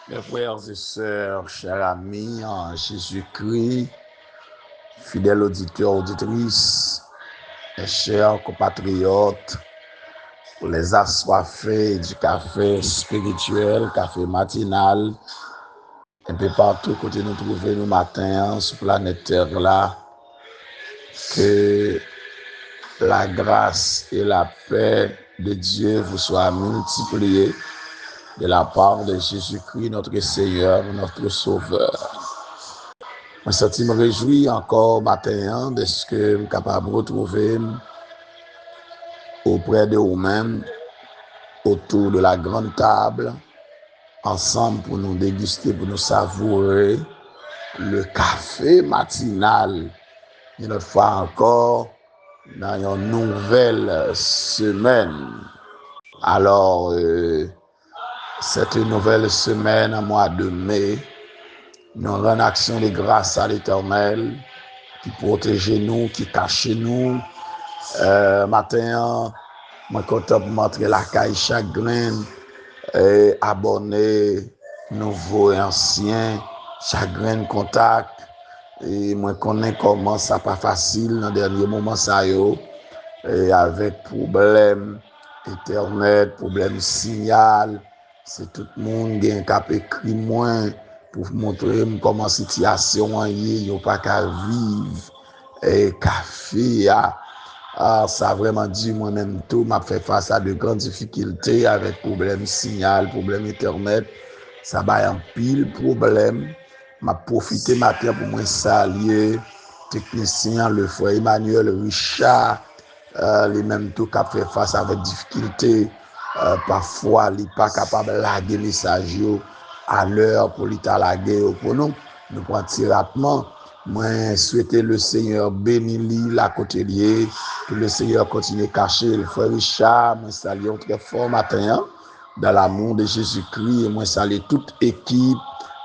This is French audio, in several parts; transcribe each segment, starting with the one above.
Mes frères et sœurs, chers amis en Jésus-Christ, fidèles auditeurs, auditrices, mes chers compatriotes, les assoiffés du café spirituel, café matinal, un peu partout côté nous trouver nous matin sur planète Terre là, que la grâce et la paix de Dieu vous soient multipliées de la part de Jésus-Christ, notre Seigneur, notre Sauveur. Je me réjouis encore matin de ce que je suis capable de retrouver auprès de vous-même, autour de la grande table, ensemble pour nous déguster, pour nous savourer le café matinal. Une autre fois encore, dans une nouvelle semaine. Alors, cette nouvelle semaine, au mois de mai, nous rendons action de grâce à l'Éternel qui protège nous, qui cache nous. Matin, moi content pour montrer la caille chagrin, abonné, nouveau et ancien, chagrin contact. Et moi connais comment ça pas facile dans dernier moment ça yo, et avec problème internet, problème signal, c'est tout le monde qui a écrit moins pour montrer comment situation est, yo pas qu'à vivre et café ça a vraiment dit moi-même tout m'a fait face à de grandes difficultés avec problème signal, problème internet, ça va un pile problème. M'a profité matin pour moi saluer technicien le frère Emmanuel Richard, les mêmes tout qui a fait face avec difficulté, parfois il n'est pas capable de laguer message à l'heure pour lui laguer pour nous prenons rapidement. Moi souhaiter le Seigneur bénir la côtelier, que le Seigneur continue à cacher le frère Richard. Moi salue très fort matin dans l'amour de Jésus-Christ, et moi salue toute équipe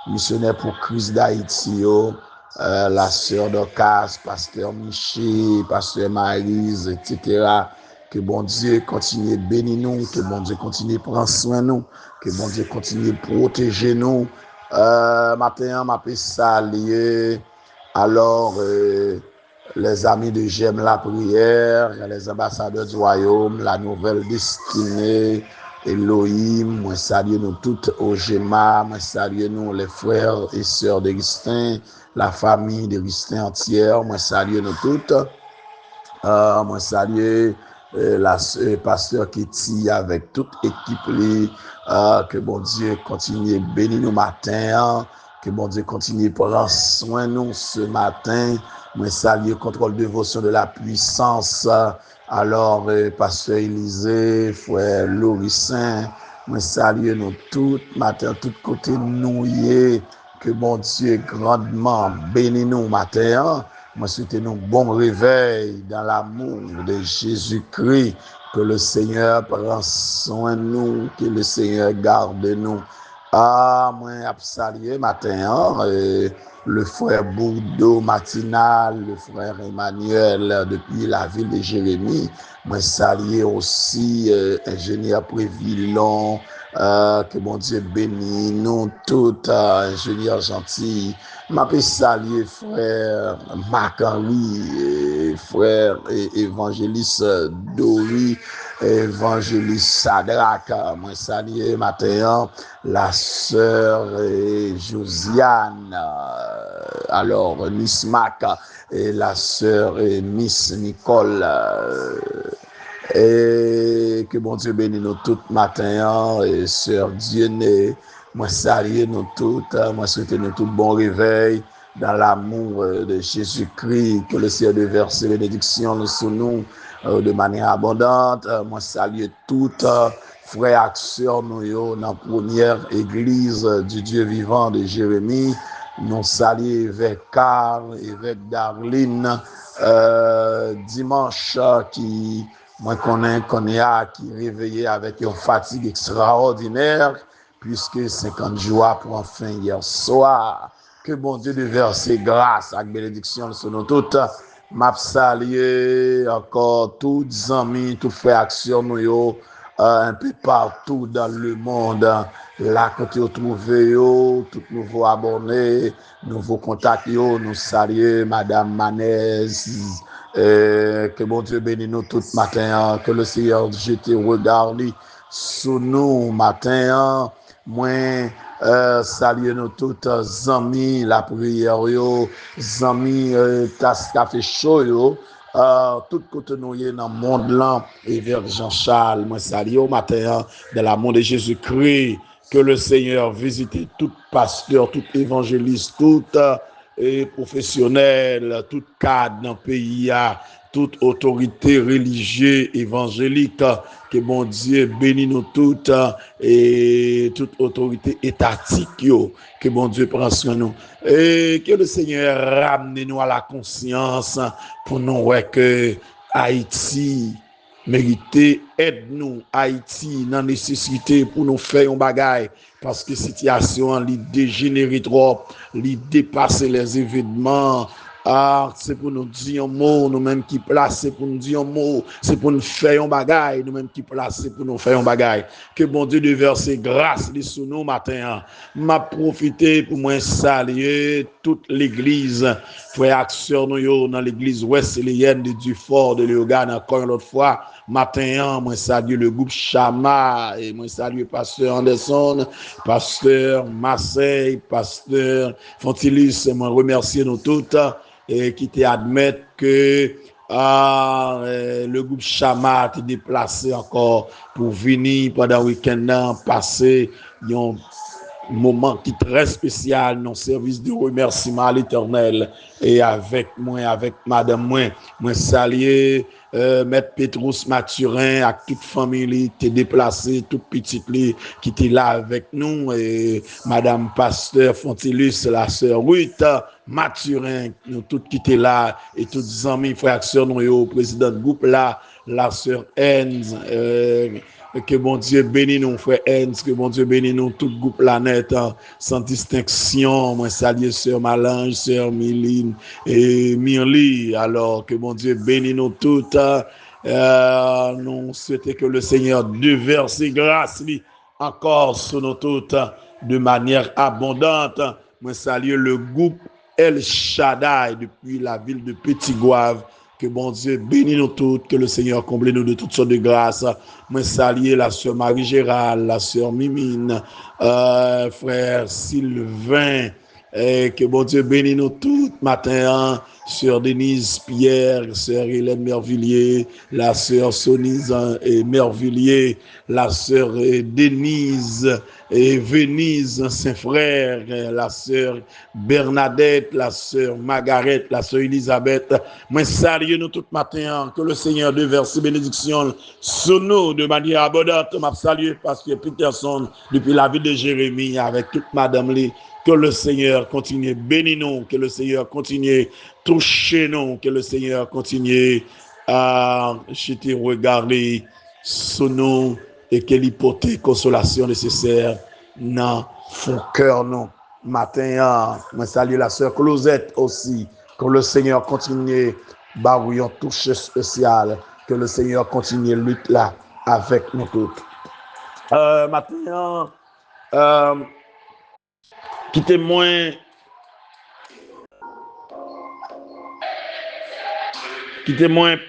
missionnaire pour Christ d'Haïti, la sœur Docas, pasteur Miché, pasteur Maryse, etc. Que bon Dieu continue à bénir nous, que bon Dieu continue à prendre soin de nous, que bon Dieu continue à protéger nous. Matin, m'a saluer. Alors, les amis de J'aime la prière, les ambassadeurs du royaume, la nouvelle destinée, Elohim, moi salue nous toutes au GEMA, moi salue nous les frères et sœurs d'Augustin, la famille d'Augustin entière, moi salue nous toutes. Moi salue la pasteur Kitty avec toute équipe, que bon Dieu continue à bénir nous matin, que bon Dieu continue à prendre soin de nous ce matin. Moi salue contrôle dévotion de la puissance. Alors, pasteur Élisée, frère Laurissin, moi salue nous tous matin, tout côté nous, que bon Dieu grandement bénisse nous matin. Moi souhaite nous bon réveil dans l'amour de Jésus-Christ, que le Seigneur prenne soin de nous, que le Seigneur garde nous. Moi saluer matin le frère Bourdeau matinal, le frère Emmanuel depuis la ville de Jérémie. Moi saluer aussi ingénieur Prévillon, que bon Dieu bénisse nous tous, ingénieur gentil. M'a saluer frère Marc-Henri, frère évangéliste Dori, évangéliste Sadrak. Moi saluer matin la sœur Josiane, alors Miss Mac, et la sœur Miss Nicole. Et que bon Dieu bénisse nous toutes matin, et sœur Dieudonné, moi salue nous toutes, moi souhaite nous tout bon réveil dans l'amour de Jésus-Christ, que le Seigneur déverse bénédiction sur nous de manière abondante. Moi salue toutes frères et sœurs nous dans la première église du Dieu vivant de Jérémie. Nous saluons avec Carl et avec Darlene dimanche qui moi connais qui réveillé avec une fatigue extraordinaire puisque 50 jours pour enfin hier soir. Que bon Dieu déverse grâce et bénédiction sur nous toutes. M'a salué encore tous amis, tous frères actions nous un peu partout dans le monde. Là, quand vous trouvez, tout nouveau abonné, nouveau contact, nous saluons Madame Manez. Que bon Dieu bénisse nous tout matin, que le Seigneur jette regarde sur nous matin. Moi, saluer nous toutes amis, la prière, amis, tas café chaud, tout côté nous dans le monde là, et vers Jean-Charles, moi saluer au matin, dans l'amour de Jésus-Christ, que le Seigneur visite tout pasteur, tout évangéliste, tout professionnel, tout cadre dans le pays, toute autorité religieuse, évangélique, que bon Dieu bénisse nous toutes, et toute autorité étatique, que bon Dieu prenne soin de nous. Et que le Seigneur ramène nous à la conscience pour nous voir que Haïti mérite, aide-nous, Haïti, dans la nécessité pour nous faire un bagage, parce que la situation li dégénère trop, li dépasse les événements. C'est pour nous dire un mot, nous-mêmes qui placés pour nous dire un mot, c'est pour nous faire un bagage, nous-mêmes qui placés pour nous faire un bagage. Que bon Dieu de verser grâce sur nous matin. M'a profité pour moi saluer toute l'église, frères et sœurs nous dans l'église wesleyenne de Dufort de Léogane encore une autre fois. Matin, moi salue le groupe Chama et moi salue pasteur Anderson, pasteur Marseille, pasteur Fontilus, moi remercier nous toutes et qui te admettent que le groupe Chama a été déplacé encore pour venir pendant le week-end passer un moment qui est très spécial dans le service de remerciement à l'Éternel. Et avec moi, avec madame moi saluer Maître Petrus Mathurin, avec toute famille qui est déplacée, toute petite qui était là avec nous, et madame Pasteur Fontilus, la sœur Ruth Mathurin, nous toutes qui étaient là, et toutes les amis, frères et sœurs, nous, président de groupe là, la sœur Enz, que bon Dieu bénisse nous, frère Enz, que bon Dieu bénisse nous, tout groupe planète, sans distinction. Moi, saluer sœur Malange, sœur Miline et Mirli. Alors, que bon Dieu bénisse nous toutes. Nous souhaitons que le Seigneur déverse grâce encore sur nous toutes de manière abondante. Moi, saluer le groupe El Shaddai depuis la ville de Petit-Gouave. Que bon Dieu bénisse nous toutes, que le Seigneur comble nous de toutes sortes de grâces. Moi, saluer la sœur Marie-Gérald, la sœur Mimine, frère Sylvain, et que bon Dieu bénisse nous toutes matin. Sœur Denise Pierre, sœur Hélène Mervillier, la sœur Sonise et Mervillier, la sœur Denise et Venise Saint-Frère, la sœur Bernadette, la sœur Margaret, la sœur Elisabeth. Moi, saluez nous tout matin, que le Seigneur déverse bénédiction sur nous de manière abondante. Je salue Pasteur Peterson depuis la ville de Jérémie avec toute madame Lee. Que le Seigneur continue bénir nous, que le Seigneur continue toucher nous, que le Seigneur continue à jeter regarder sur nous et qu'il y porte consolation nécessaire dans son cœur nous. Matin, je salue la sœur Closette aussi. Que le Seigneur continue à touche spécial. Que le Seigneur continue lutte là avec nous tous. Matin, qui témoigne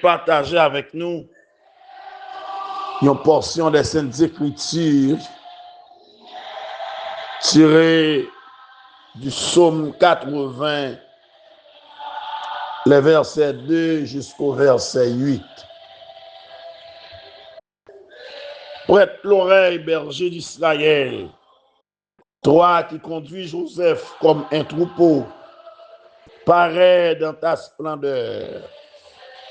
partager avec nous une portion des Saintes Écritures tirée du psaume 80, les versets 2 jusqu'au verset 8. Prête l'oreille, berger d'Israël, toi qui conduis Joseph comme un troupeau, parais dans ta splendeur.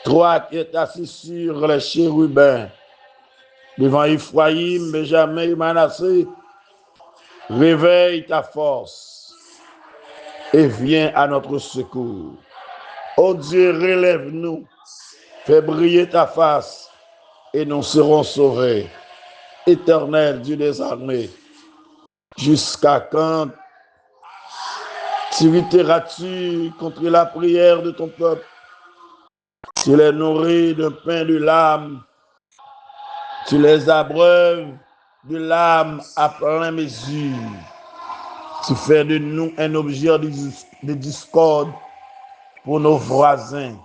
Toi qui es assis sur les chérubins, devant Ephraïm, Benjamin et Manassé, réveille ta force et viens à notre secours. Ô Dieu, relève-nous, fais briller ta face et nous serons sauvés. Éternel Dieu des armées, jusqu'à quand t'irriteras-tu contre la prière de ton peuple? Tu les nourris d'un pain de l'âme, Tu les abreuves de l'âme à pleine mesure. Tu fais de nous un objet de discorde pour nos voisins.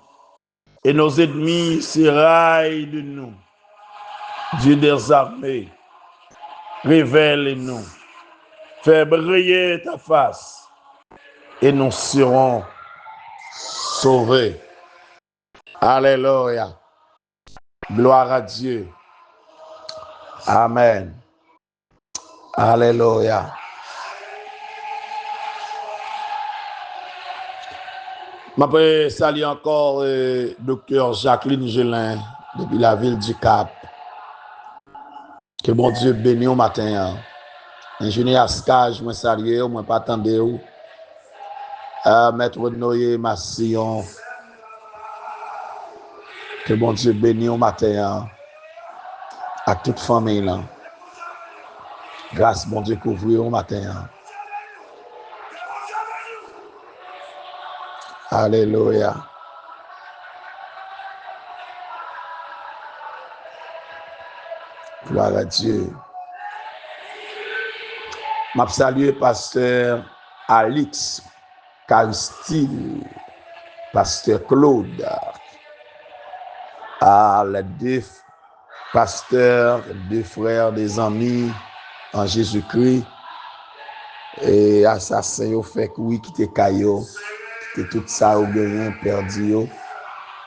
Et nos ennemis se raillent de nous. Dieu des armées, révèle-nous. Fais briller ta face et nous serons sauvés. Alléluia. Gloire à Dieu. Amen. Alléluia. Je peux saluer encore docteur Jacqueline Gelin depuis la ville du Cap. Que bon Dieu bénisse au matin. Ingénieur Ascage, je salue, je ne pas attendre. Maître Noé Massillon. Que bon Dieu bénisse au matin. À toute famille là. Grâce bon Dieu couvrir au matin. Alléluia. Gloire à Dieu. Je salue pasteur Alix Caristine, pasteur Claude, les deux pasteurs, deux frères, des amis en Jésus-Christ. Et assassin au fait que oui, qui était caillou, qui était tout ça au gagné, perdu.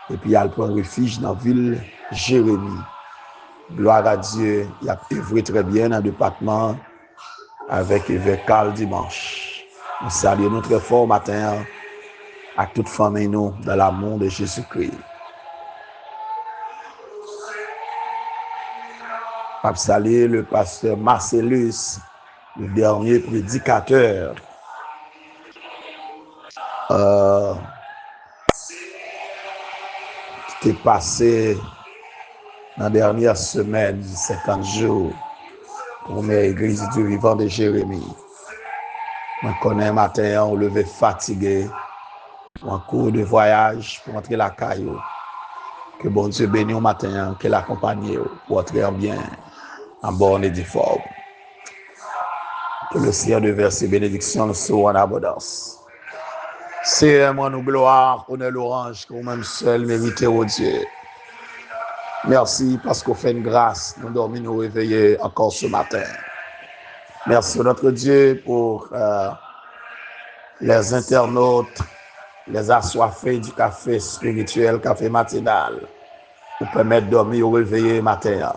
Et puis il prend refuge dans la ville Jérémie. Gloire à Dieu, il a œuvré très bien dans le département avec évêque Carl dimanche. Nous saluons nous très fort matin à toute famille nous dans l'amour de Jésus-Christ. Je salue le pasteur Marcellus, le dernier prédicateur. Qui est passé dans la dernière semaine, 50 jours, première église du vivant de Jérémie. Je connais matin, on levé fatigué, en cours de voyage pour entrer la caillou. Que bon Dieu bénisse au matin, qu'il accompagne pour entrer en bien, en bonne et forme. Que le Seigneur de verser bénédiction soit en abondance. C'est moi nous gloire, honneur l'orange, qu'on même seul mérité au Dieu. Merci parce qu'on fait une grâce, nous dormons, nous réveiller encore ce matin. Merci notre Dieu pour les internautes, les assoiffés du café spirituel, café matinal, pour permettre de dormir ou réveiller matin.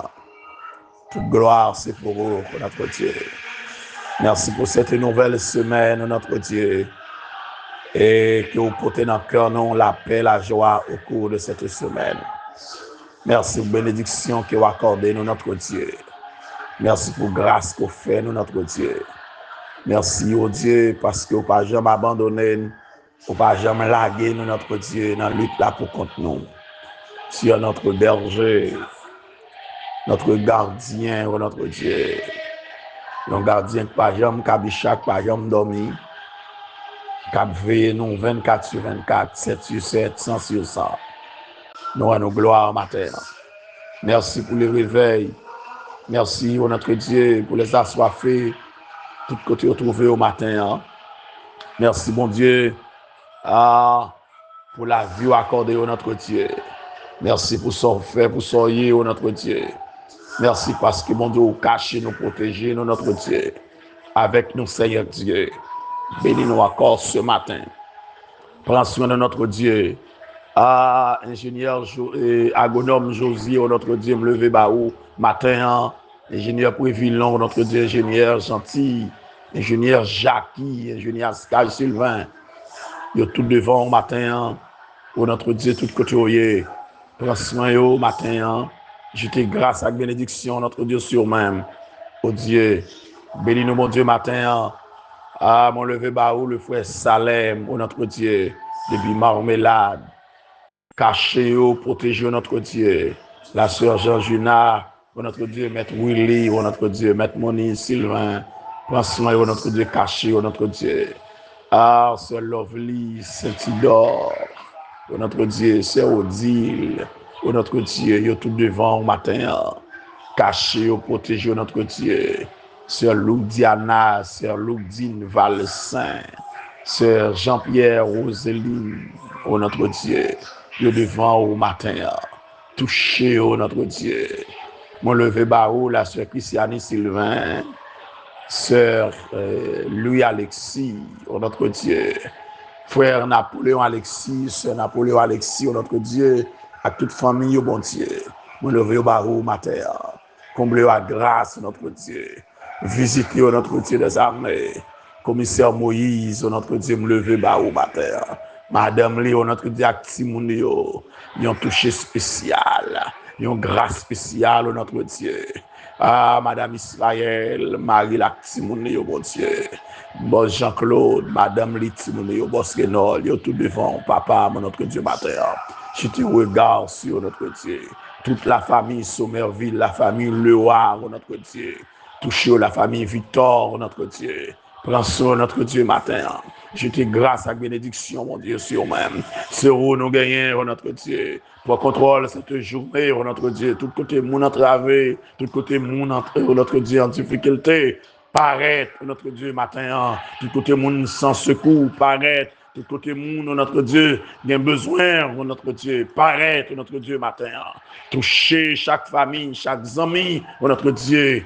Toute gloire, c'est pour vous, pour notre Dieu. Merci pour cette nouvelle semaine, notre Dieu. Et que vous portez dans le cœur nous la paix, la joie au cours de cette semaine. Merci pour la bénédiction que vous accordez nous, notre Dieu. Merci pour la grâce que vous faites nous, notre Dieu. Merci au Dieu parce que vous n'avez pas jamais abandonné, vous n'avez pas jamais lagué nous, notre Dieu, dans la lutte là pour contre nous. Tu es notre berger, notre gardien, notre Dieu. Le gardien qui pas jamais chaque pas jamais dormi. Cap veille nous 24 sur 24, 7 sur 7, 100 sur 100. Nous à nos gloires matin. Merci pour le réveil. Merci au notre Dieu pour les assoiffés, tout côté retrouvé au matin. Merci bon Dieu pour la vie accordée au notre Dieu. Merci pour son fait, pour son yé au notre Dieu. Merci parce que mon Dieu vous cache, nous protéger, nous notre Dieu. Avec nous Seigneur Dieu. Bénis-nous encore ce matin. Prends soin de notre Dieu. Ingénieur agronome Josie, notre Dieu, me lever baou matin. Ingénieur Prévillon, notre Dieu, ingénieur gentil. Ingénieur Jackie, ingénieur Skaj Sylvain. Yo tout devant matin. Notre Dieu, tout côté. Prends soin au matin. Je te grâce à la bénédiction, notre Dieu, sur même. Oh Dieu, bénis-nous, mon Dieu, matin. Mon levé baou, le frère Salem, oh notre Dieu, depuis Marmelade, caché, protégé, notre Dieu, la sœur Jean-Juna, oh notre Dieu, maître Willy, oh notre Dieu, maître Moni, Sylvain, prends soin, oh notre Dieu, caché, oh notre Dieu, sœur Lovely, Saint-Idor, oh notre Dieu, sœur Odile, oh notre Dieu, yo tout devant au matin, caché, protégé, notre Dieu. Sœur Luc Diana, Sœur Luc Dine Valsain, Sœur Jean-Pierre Roseline, oh notre Dieu, yo devant au matin, touché, oh notre Dieu. Mon levé barreau, la Sœur Christiane Sylvain, Sœur Louis Alexis, oh notre Dieu. Frère Napoléon Alexis, Sœur Napoléon Alexis, oh notre Dieu, à toute famille, oh bon Dieu. Mon levé au barreau, matin, comblez à grâce, notre Dieu. Visitez notre Dieu des armées. Commissaire Moïse, notre Dieu, me lever barreau, matin. Madame Léo, notre Dieu, Actimounio, ils ont touché spécial, ils ont grâce spéciale, notre Dieu. Ah, Madame Israël, Marie Lactimounio, bon Dieu. Bon Jean-Claude, Madame Litimounio, Boss Renol, yo tout devant, papa, notre Dieu, matin. Je te regarde sur notre Dieu. Toute la famille Sommerville, la famille Loire, notre Dieu. Touchez la famille Victor, notre Dieu. Prends soin, notre Dieu, matin. Je te grâce à bénédiction, mon Dieu, sur nous-mêmes. Sur où nous gagnons, notre Dieu. Pour contrôle cette journée, notre Dieu. Tout côté, mon entravé. Tout côté, mon entrée, notre Dieu, en difficulté. Paraître, notre Dieu, matin. Tout côté, mon sans secours. Paraître. Tout côté, mon, notre Dieu, il a besoin, notre Dieu. Paraître, notre Dieu, matin. Toucher chaque famille, chaque ami, notre Dieu.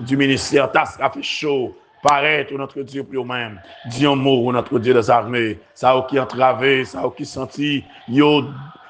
Du ministère TAS a fait chaud. Paraître, notre Dieu, pour eux-mêmes. Dis un mot, notre Dieu des armées. Ça qui entravé, ça qui senti, yo,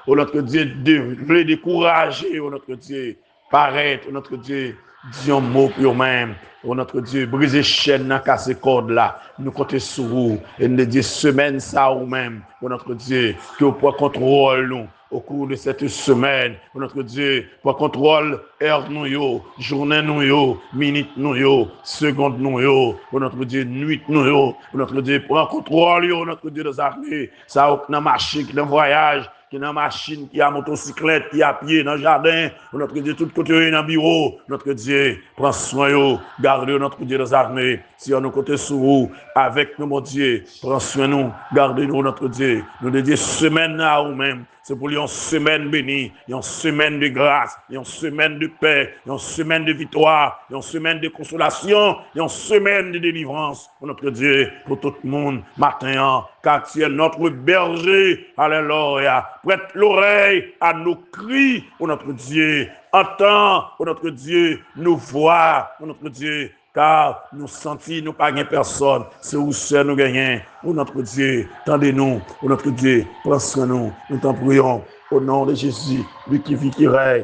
notre Dieu, voulez décourager, notre Dieu. Paraître, notre Dieu. Dis un mot pour eux-mêmes. Notre Dieu, briser chaîne, casser corde là. Nous comptons sur vous. Et nous disons semaine ça ou même, notre Dieu, que vous pouvez contrôler nous au cours de cette semaine, notre Dieu, pour contrôle heure nous yo, journée nous yo, minute nous yo, seconde nous yo, notre Dieu, nuit nous yo, notre Dieu, pour contrôle yo, notre Dieu des armées, ça ou dans machine, dans voyage, qui dans machine, qui a motocyclette, qui a pied dans le jardin, notre Dieu, tout côté dans le bureau, notre Dieu, prends soin yo, garde notre Dieu des armées, si on nous côté sous vous, avec nous, mon Dieu, prends soin nous, gardez-nous, notre Dieu, nous dédions semaine à vous-même. C'est pour lui une semaine bénie, une semaine de grâce, une semaine de paix, une semaine de victoire, une semaine de consolation, une semaine de délivrance pour notre Dieu, pour tout le monde, matin, car tu es notre berger, alléluia. Prête l'oreille à nos cris pour notre Dieu, entends pour notre Dieu, nous vois pour notre Dieu, car nous sentis, nous pas gagnons personne. C'est où seul nous gagnons. Pour notre Dieu, tendez-nous. Pour notre Dieu, prends soin nous. Nous t'en prions. Au nom de Jésus, lui qui vit, qui règne,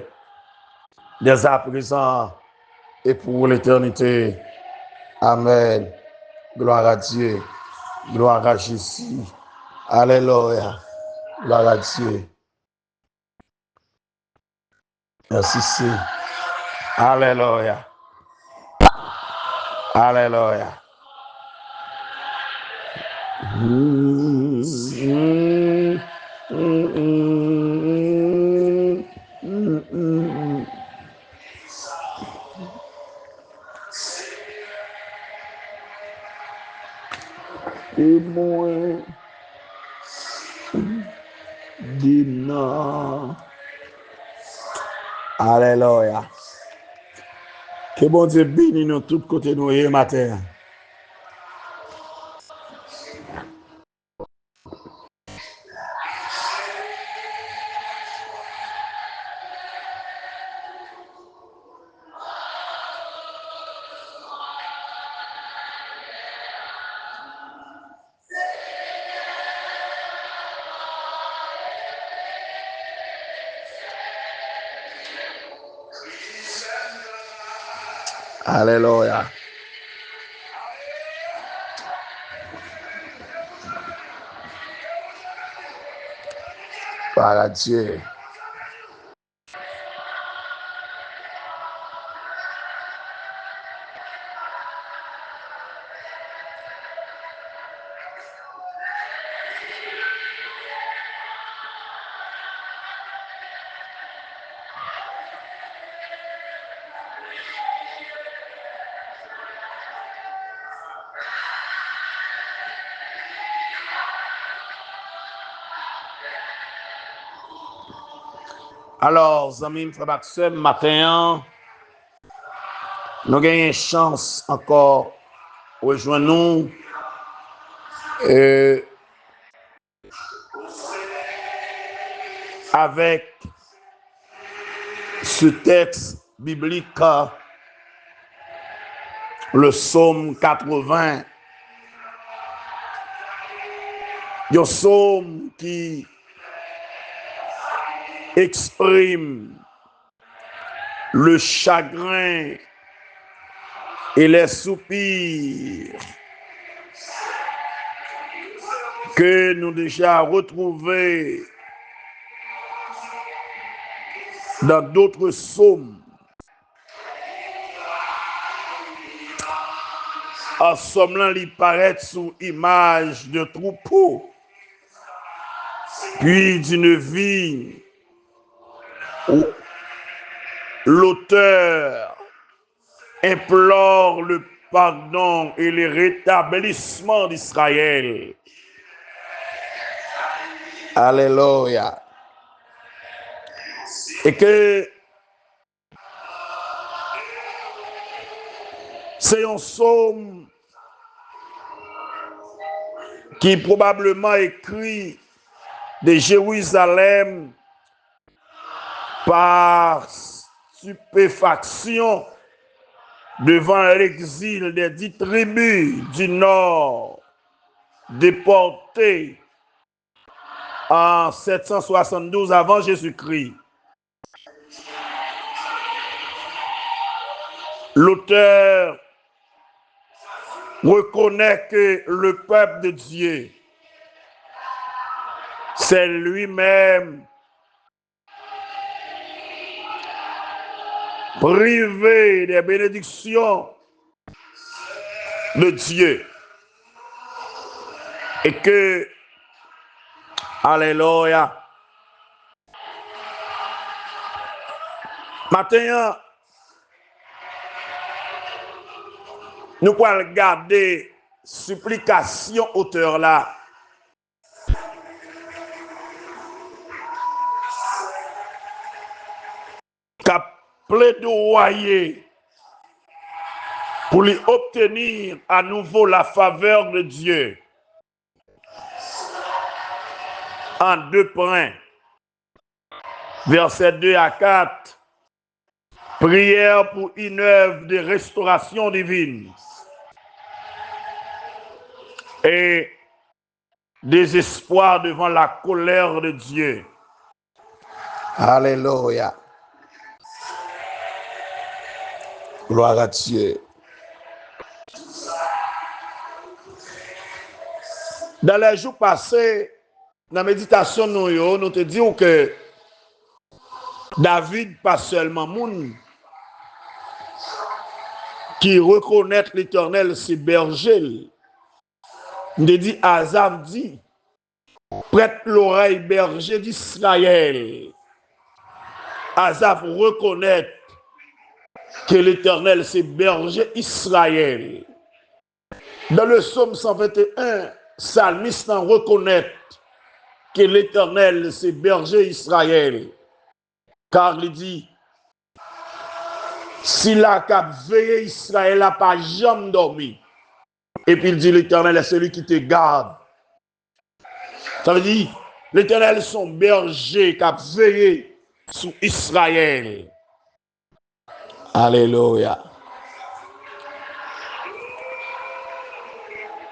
dès à présent et pour l'éternité. Amen. Gloire à Dieu. Gloire à Jésus. Alléluia. Gloire à Dieu. Merci, Seigneur. Alléluia. Alléluia. Témoin digne. Alléluia. Que bon Dieu bénisse nous tous côtés nous et matin. Alléluia. Gloire à Dieu. Alors, amis, frère Maxime, matin, nous avons une chance encore de rejoindre nous. Avec ce texte biblique, le psaume 80, un psaume qui exprime le chagrin et les soupirs que nous déjà retrouvés dans d'autres psaumes. En somme là, il paraît sous image de troupeau, puis d'une vie où l'auteur implore le pardon et le rétablissement d'Israël. Alléluia. Et que c'est un psaume qui est probablement écrit de Jérusalem par stupéfaction devant l'exil des 10 tribus du Nord déportées en 772 avant Jésus-Christ. L'auteur reconnaît que le peuple de Dieu, c'est lui-même privé des bénédictions de Dieu. Et que, alléluia, maintenant, nous pouvons regarder supplication auteur là. Qu'a plaidoyer pour lui obtenir à nouveau la faveur de Dieu. En 2 points, versets 2 à 4, prière pour une œuvre de restauration divine et désespoir devant la colère de Dieu. Alléluia. Gloire à Dieu. Dans les jours passés, dans la méditation, nous te disons que David, pas seulement moun, qui reconnaît l'Éternel, c'est berger. Nous te dit, Asaph dit, prête l'oreille berger d'Israël. Asaph reconnaît que l'Éternel, c'est berger Israël. Dans le psaume 121, psalmiste en reconnaît que l'Éternel, c'est berger Israël. Car il dit, si la cap veillé Israël n'a pas jamais dormi. Et puis il dit, l'Éternel est celui qui te garde. Ça veut dire, l'Éternel est son berger qui a veillé sur Israël. Alléluia.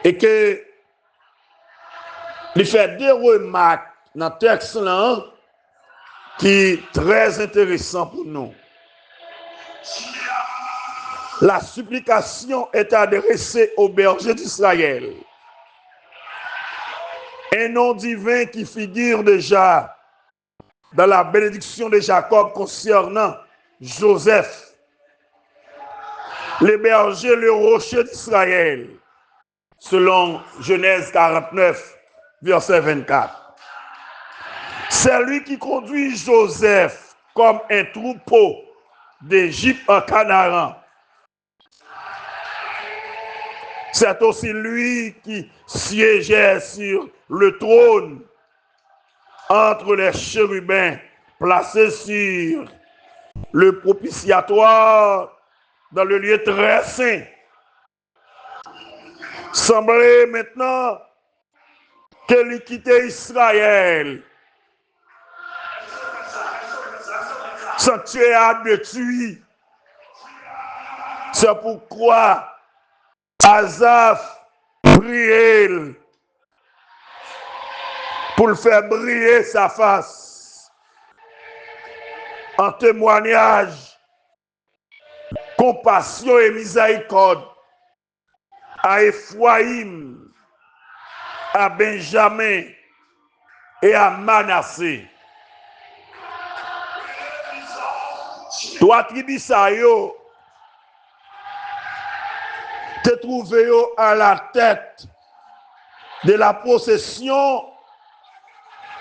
Et que il fait des remarques dans le texte là qui est très intéressant pour nous. La supplication est adressée au berger d'Israël. Un nom divin qui figure déjà dans la bénédiction de Jacob concernant Joseph. Le berger, le rocher d'Israël, selon Genèse 49, verset 24. C'est lui qui conduit Joseph comme un troupeau d'Égypte en Canaan. C'est aussi lui qui siégeait sur le trône entre les chérubins placé sur le propitiatoire dans le lieu très saint. Semblait maintenant qu'il quittait Israël. Sanctuaire de tuer. C'est pourquoi Asaph priait pour le faire briller sa face. En témoignage, compassion et miséricorde à Ephraim, à Benjamin et à Manassé. Trois tribus ça yo te trouvé à la tête de la possession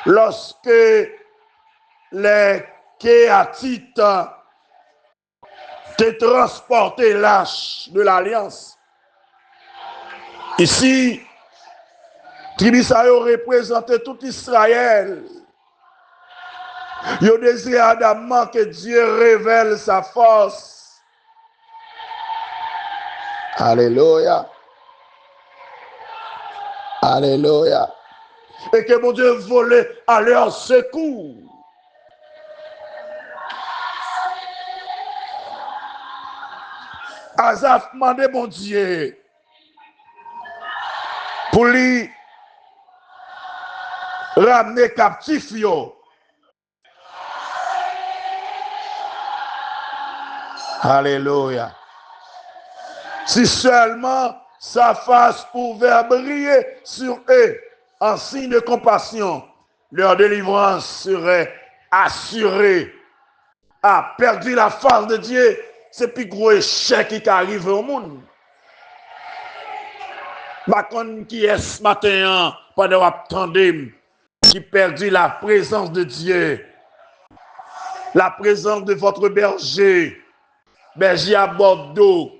lorsque les Kéatites te transporté l'arche de l'alliance. Ici, tribu ça yo représenté tout Israël. Yo désiré ardemment que Dieu révèle sa force. Alléluia. Alléluia. Et que mon Dieu volait à leur secours. Asaph demandait mon Dieu pour lui ramener captif yo. Alléluia. Si seulement sa face pouvait briller sur eux en signe de compassion, leur délivrance serait assurée. A perdu la face de Dieu, c'est le plus gros échec qui arrive au monde. Bakon qui est ce matin, pendant attendez, qui perdit la présence de Dieu, la présence de votre berger. Berger à Bordeaux,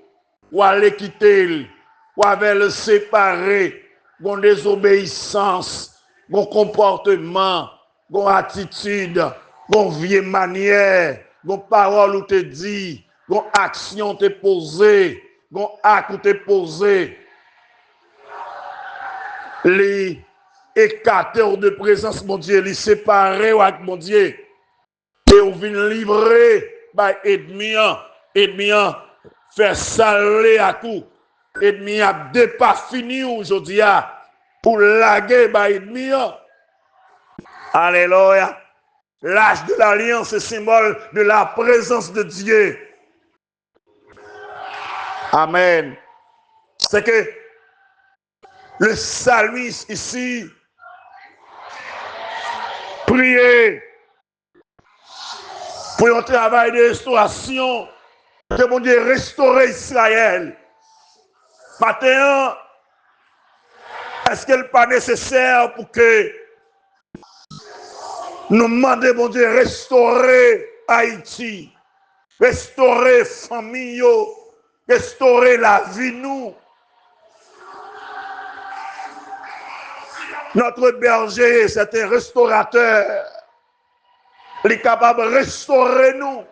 ou aller quitter, ou avec le séparer, bon désobéissance, bon comportement, bon attitude, bon vieille manière, bon parole ou te dit, bon action te posée, bon acte ou te posé. Les écarteurs de présence, mon Dieu, les séparer avec mon Dieu, et on vient livrer par ennemi. Ennemi fait saler à coup. Ennemi a pas fini aujourd'hui pour laguer par ennemi. Alléluia. L'âge de l'alliance est symbole de la présence de Dieu. Amen. C'est que le psalmiste ici priait pour un travail de restauration. Que mon Dieu restaure Israël. Maintenant, est-ce qu'il n'est pas nécessaire pour que nous demandions, mon Dieu, restaurer Haïti, restaurer famille, restaurer la vie nous. Notre berger, c'est un restaurateur. Il est capable de restaurer nous.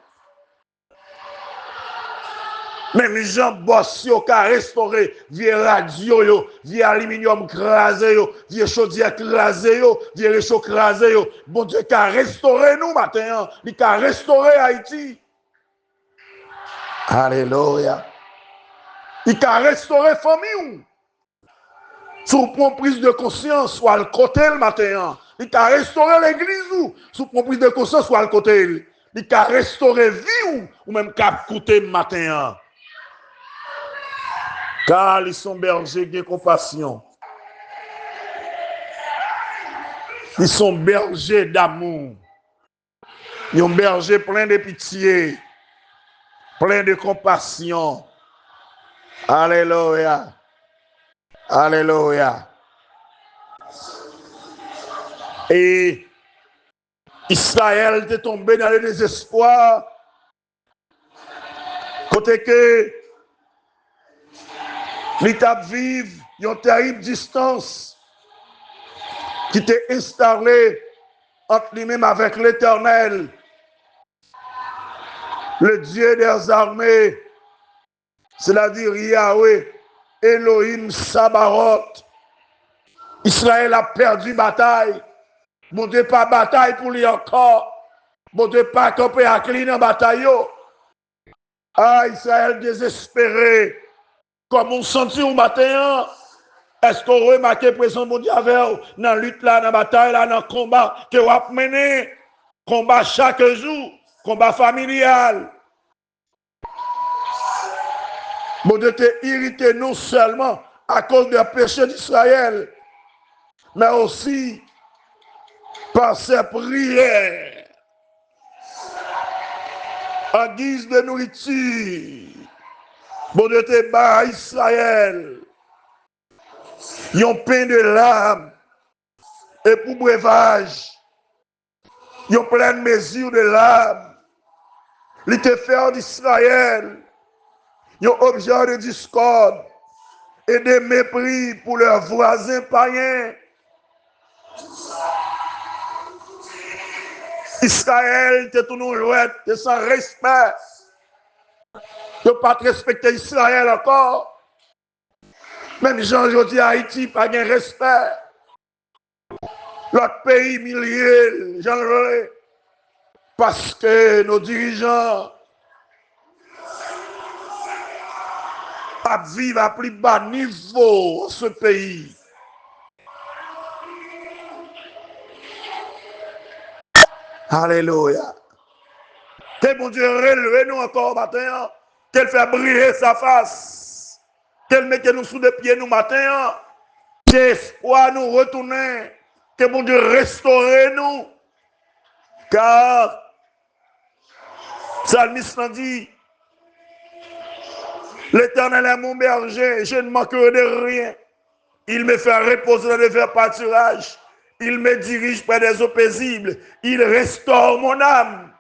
Même Jean Bossio qui a restauré vieux radio, vieux aluminium crasé, vieux chaudière crasé, vieux réchaud crasé. Bon Dieu qui a restauré nous matin, il a restauré Haïti. Alléluia. Il a restauré famille. Sous prise de conscience, soit le côté le matin. Il a restauré l'église, sous prise de conscience, soit le côté. Il a restauré vie ou même cap côté le matin. Car ils sont bergers de compassion. Ils sont bergers d'amour. Ils sont bergers pleins de pitié, pleins de compassion. Alléluia. Alléluia. Et Israël est tombé dans le désespoir. Côté que l'État vive une terrible distance qui était installée entre lui-même avec l'Éternel le Dieu des armées, c'est-à-dire Yahweh, Elohim Sabaoth. Israël a perdu bataille. Mon Dieu, pas bataille pour lui encore. Mon Dieu, pas camper à clean en bataille. Ah, Israël désespéré. Comme on sentit au matin, est-ce qu'on remarque présent mon Dieu avec dans la lutte là, dans la bataille là, dans le combat que vous avez mené? Combat chaque jour, combat familial. Mon Dieu t'es irrité non seulement à cause du péché d'Israël, mais aussi par ses prières en guise de nourriture. Mon Dieu t'es bas à Israël. Ils ont peint de larmes et pour breuvage. Ils ont pleine mesure de larmes. Ils te fait d'Israël. Ils ont objet de discorde et de mépris pour leurs voisins païens. Israël, te tourne l'ouest, te sans respect. Tu ne pas respecter Israël encore. Même Jean aujourd'hui Haïti, pas de respect. L'autre pays, milliers, j'en ai. Parce que nos dirigeants vivent à plus bas niveau dans ce pays. Alléluia. Que mon Dieu relève nous encore matin, qu'elle fait briller sa face, qu'elle mette nous sous les pieds nous matin, qu'espoir nous retourner, que mon Dieu restaure nous, car Psalmiste dit, l'Éternel est mon berger, je ne manquerai de rien. Il me fait reposer dans les verts pâturages. Il me dirige près des eaux paisibles. Il restaure mon âme.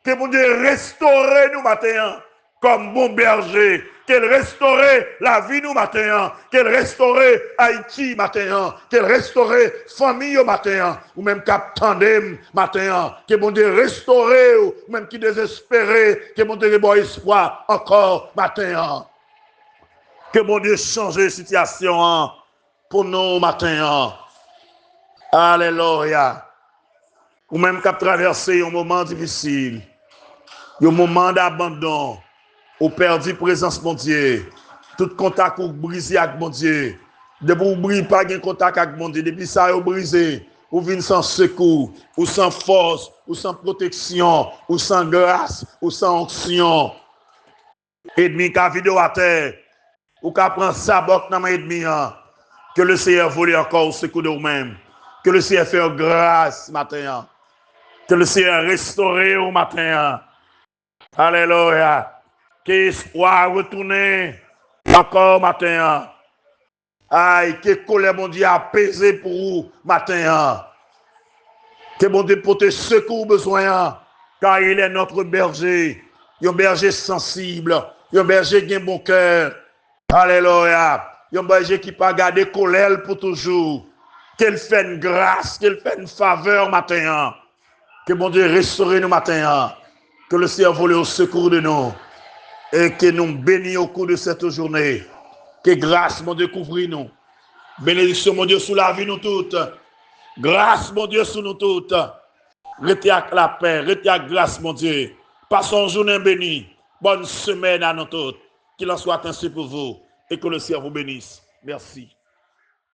Que mon Dieu restaure nous matin comme bon berger. Qu'elle restaure la vie nous matin. Qu'elle restaure Haïti matin. Qu'elle restaure famille matin. Ou même cap tandem matin. Que mon Dieu restaure ou même qui désespéré. Que mon Dieu bon espoir encore matin. Que mon Dieu change la situation pour nous matin. Alléluia. Ou même qu'à traverser un moment difficile, un moment d'abandon, ou perdu présence mon Dieu, tout contact ou brisé avec mon Dieu, depuis ou brisé pas de contact avec mon Dieu, depuis ça ou brisé, ou vient sans secours, ou sans force, ou sans protection, ou sans grâce, ou sans onction. Ennemi qui a vidéo à terre, ou qui prend sa boque dans ma ennemi, que le Seigneur vole encore au secours de vous-même. Que le Seigneur fait grâce matin. Que le Seigneur restaure au matin. Alléluia. Que l'espoir retourne encore matin. Aïe, que colère mon Dieu apaisé pour vous matin. Que mon Dieu pour te secours besoin. Car il est notre berger. Un berger sensible. Un berger qui a un bon cœur. Alléluia. Un berger qui ne peut pas garder colère pour toujours. Qu'elle fait une grâce, qu'elle fait une faveur matin. Que mon Dieu restaure nous matin. Que le Seigneur vole au secours de nous. Et que nous bénisse au cours de cette journée. Que grâce, mon Dieu, couvre nous. Bénédiction, mon Dieu, sous la vie nous toutes. Grâce, mon Dieu, sous nous toutes. Restez avec la paix, restez avec grâce, mon Dieu. Passons une journée bénie. Bonne semaine à nous toutes. Qu'il en soit ainsi pour vous. Et que le Seigneur vous bénisse. Merci.